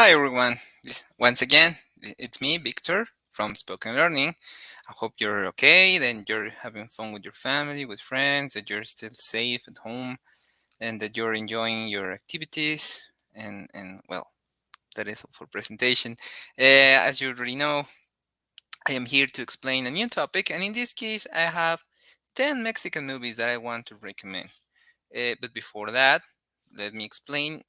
Hi everyone. Once again, it's me, Victor, from Spoken Learning. I hope you're okay, then you're having fun with your family, with friends, that you're still safe at home, and that you're enjoying your activities. And well, that is all for presentation. As you already know, I am here to explain a new topic, and in this case, I have 10 Mexican movies that I want to recommend. But before that, let me explain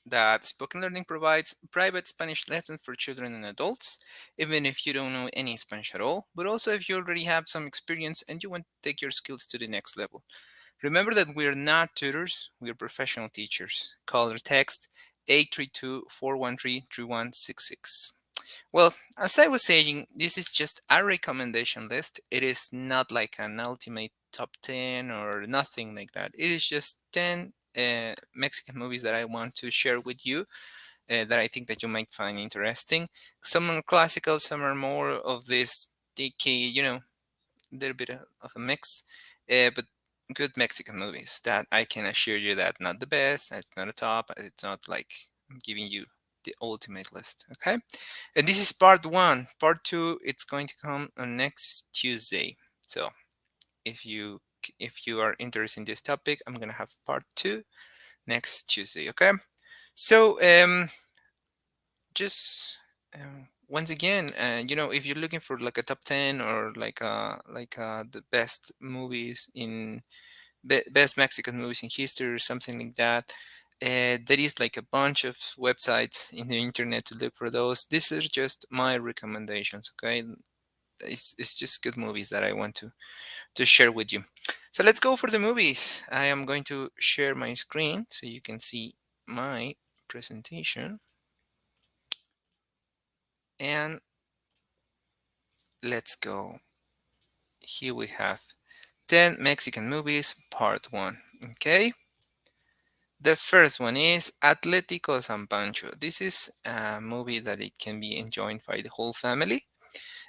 that Spoken Learning provides private Spanish lessons for children and adults, even if you don't know any Spanish at all, but also if you already have some experience and you want to take your skills to the next level. Remember that we are not tutors, we are professional teachers. Call or text 832-413-3166. Well, as I was saying, this is just a recommendation list. It is not like an ultimate top 10 or nothing like that. It is just 10 Mexican movies that I want to share with you that I think that you might find interesting. Some are classical, some are more of this decade, a little bit of a mix, but good Mexican movies that I can assure you that not the best, it's not a top, it's not like I'm giving you the ultimate list. Okay, and this is part one. Part two, it's going to come on next Tuesday. So if you are interested in this topic, I'm gonna have part two next Tuesday. Okay, so just once again, if you're looking for like a top 10 or the best movies in best Mexican movies in history or something like that, there is like a bunch of websites in the internet to look for those. These are just my recommendations. Okay, it's just good movies that I want to share with you. So let's go for the movies. I am going to share my screen so you can see my presentation. And let's go. Here we have 10 Mexican movies, part 1. Okay. The first one is Atlético San Pancho. This is a movie that it can be enjoyed by the whole family.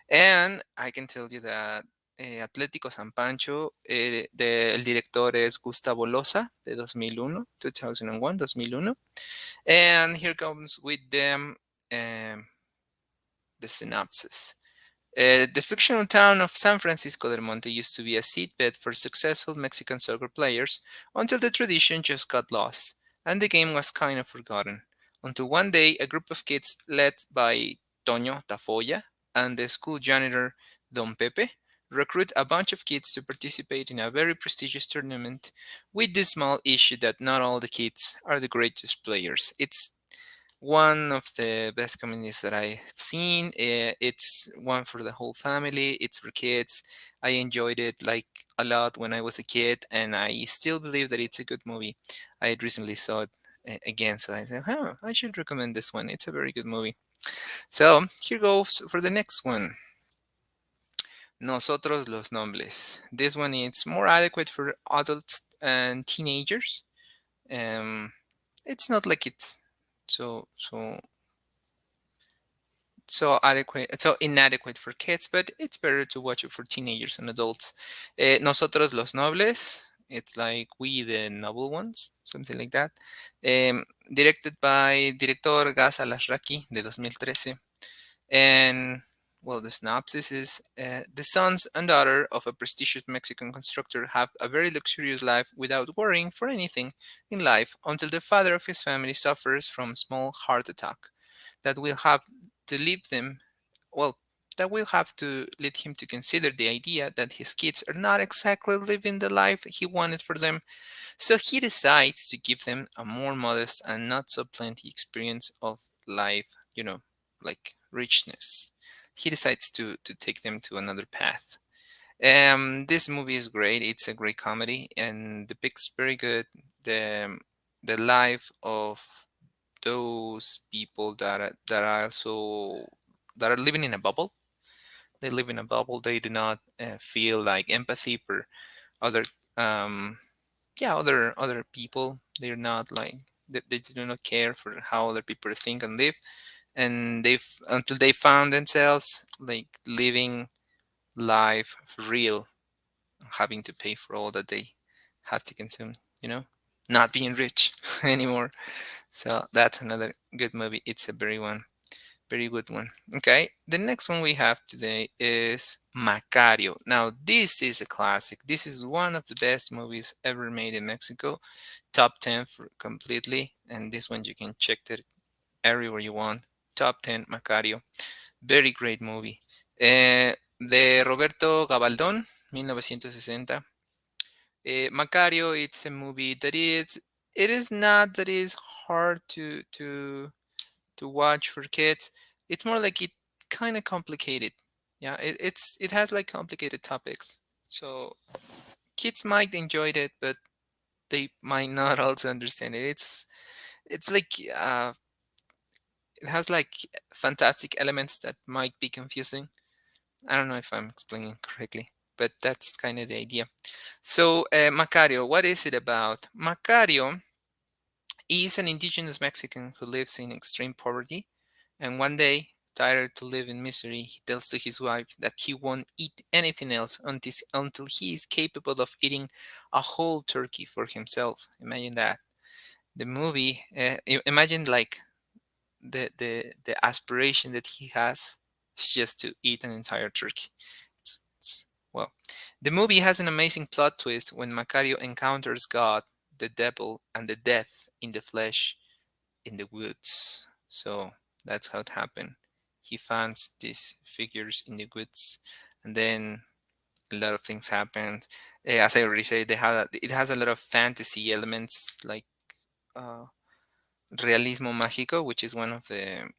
And I can tell you that Atlético San Pancho, el director es Gustavo Loza, de 2001, 2001, 2001. And here comes with them the synopsis. The fictional town of San Francisco del Monte used to be a seedbed for successful Mexican soccer players until the tradition just got lost and the game was kind of forgotten. Until one day, a group of kids led by Toño Tafoya and the school janitor Don Pepe recruit a bunch of kids to participate in a very prestigious tournament with the small issue that not all the kids are the greatest players. It's one of the best comedies that I've seen. It's one for the whole family. It's for kids. I enjoyed it like a lot when I was a kid, and I still believe that it's a good movie. I recently saw it again, so I said, "Huh, I should recommend this one. It's a very good movie." So here goes for the next one. Nosotros los Nobles. This one is more adequate for adults and teenagers. Um, it's not like it's so so inadequate for kids, but it's better to watch it for teenagers and adults. Nosotros los Nobles, it's like we the noble ones, something like that. Directed by director Gas Alasraqui de 2013. And well, the synopsis is the sons and daughter of a prestigious Mexican constructor have a very luxurious life without worrying for anything in life until the father of his family suffers from a small heart attack that will have to leave them, well, that will have to lead him to consider the idea that his kids are not exactly living the life he wanted for them. So he decides to give them a more modest and not so plenty experience of life, like richness. He decides to take them to another path. This movie is great. It's a great comedy and depicts very good the life of those people that are living in a bubble. They live in a bubble. They do not feel like empathy for other um other people. They're not like they do not care for how other people think and live, and they've until they found themselves like living life for real, having to pay for all that they have to consume, not being rich. anymore. So that's another good movie. It's a very good one. Okay, the next one we have today is Macario. Now, this is a classic. This is one of the best movies ever made in Mexico. Top 10 for completely. And this one you can check it everywhere you want. Top 10 Macario. Very great movie. De Roberto Gabaldón, 1960. Macario, it's a movie that it is not that is hard to watch for kids. It's more like it kind of complicated. Yeah, it has like complicated topics. So kids might enjoy it, but they might not also understand it. It's like it has like fantastic elements that might be confusing. I don't know if I'm explaining correctly, but that's kind of the idea. So Macario, what is it about? Macario is an indigenous Mexican who lives in extreme poverty, and one day, tired to live in misery, he tells to his wife that he won't eat anything else until he is capable of eating a whole turkey for himself. Imagine that. The movie, imagine like the aspiration that he has is just to eat an entire turkey. Well, the movie has an amazing plot twist when Macario encounters God, the devil, and the death in the flesh in the woods. So that's how it happened. He finds these figures in the woods, and then a lot of things happened. As I already said, it has a lot of fantasy elements like uh, realismo mágico, which is one of the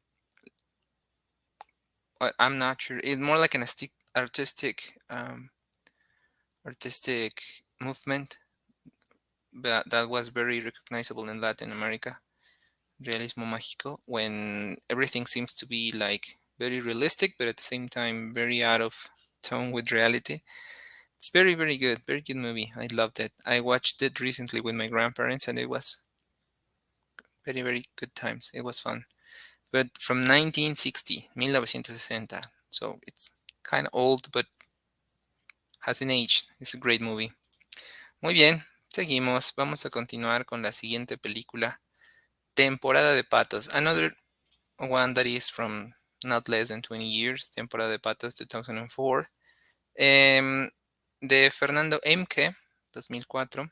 I'm not sure. It's more like an artistic movement, but that was very recognizable in Latin America. Realismo mágico, when everything seems to be like very realistic, but at the same time very out of tone with reality. It's very good, very good movie. I loved it. I watched it recently with my grandparents, and it was very good times. It was fun. But from 1960, 1960. So it's kind of old, but hasn't aged. It's a great movie. Muy bien, seguimos. Vamos a continuar con la siguiente película. Temporada de Patos. Another one that is from not less than 20 years. Temporada de Patos, 2004. De Fernando Emke, 2004.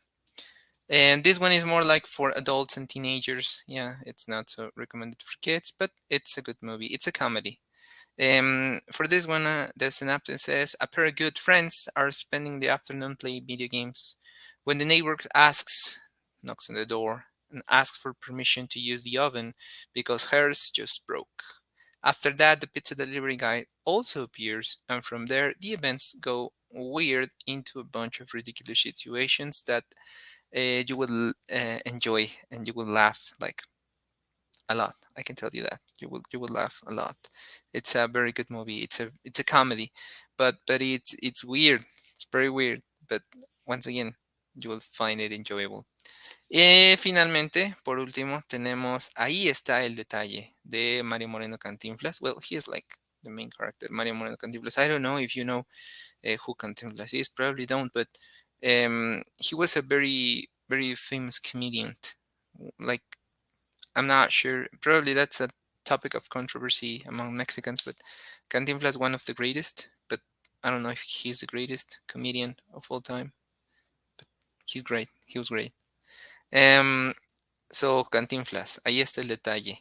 And this one is more like for adults and teenagers. Yeah, it's not so recommended for kids, but it's a good movie. It's a comedy. For this one, the synopsis says a pair of good friends are spending the afternoon playing video games when the neighbor knocks on the door, and asks for permission to use the oven because hers just broke. After that, the pizza delivery guy also appears, and from there, the events go weird into a bunch of ridiculous situations that you will enjoy and you will laugh like a lot. I can tell you that you will laugh a lot. It's a very good movie. It's a comedy, but it's weird. It's very weird. But once again, you will find it enjoyable. Finalmente, por último, tenemos Ahí está el detalle de Mario Moreno Cantinflas. Well, he is like the main character, Mario Moreno Cantinflas. I don't know if you know who Cantinflas is. Probably don't, but he was a very famous comedian. Like I'm not sure. Probably that's a topic of controversy among Mexicans, but Cantinflas one of the greatest. But I don't know if he's the greatest comedian of all time. But he's great. He was great. Um, so Cantinflas, ahí está el detalle.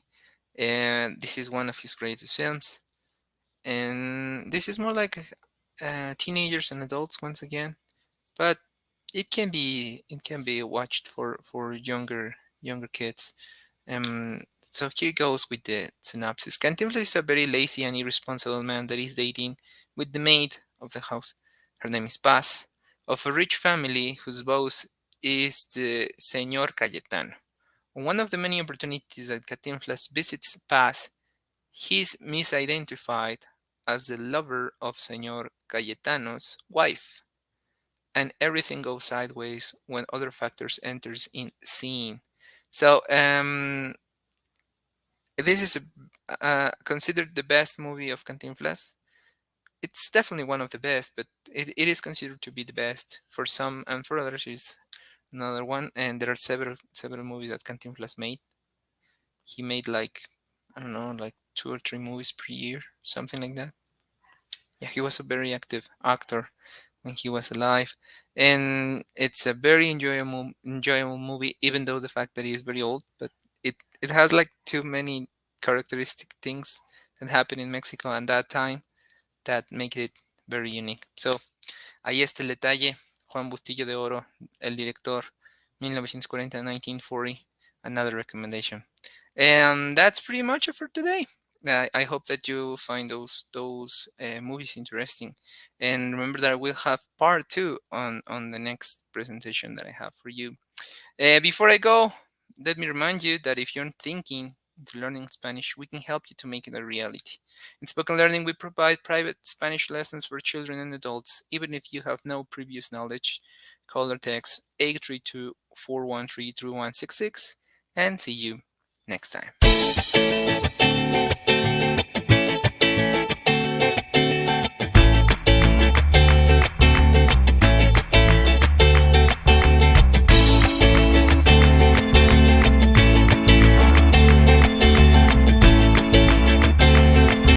And this is one of his greatest films. And this is more like teenagers and adults once again, but it can be watched for younger kids. So here goes with the synopsis. Cantinflas is a very lazy and irresponsible man that is dating with the maid of the house. Her name is Paz, of a rich family whose boss is the Señor Cayetano. On one of the many opportunities that Cantinflas visits Paz, he is misidentified as the lover of Señor Cayetano's wife, and everything goes sideways when other factors enters in scene. So this is considered the best movie of Cantinflas. It's definitely one of the best, but it is considered to be the best for some, and for others, it's another one, and there are several movies that Cantinflas made. He made like, I don't know, like 2 or 3 movies per year, something like that. Yeah, he was a very active actor when he was alive, and it's a very enjoyable movie, even though the fact that he is very old. But it has like too many characteristic things that happened in Mexico at that time that make it very unique. So ahí está el detalle. Juan Bustillo de Oro, el director, 1940 1940, another recommendation. And that's pretty much it for today. I hope that you find those movies interesting, and remember that we'll have part two on the next presentation that I have for you. Before I go, let me remind you that if you're thinking into learning Spanish, we can help you to make it a reality. In Spoken Learning, we provide private Spanish lessons for children and adults, even if you have no previous knowledge. Call or text 832-413-3166, and see you next time.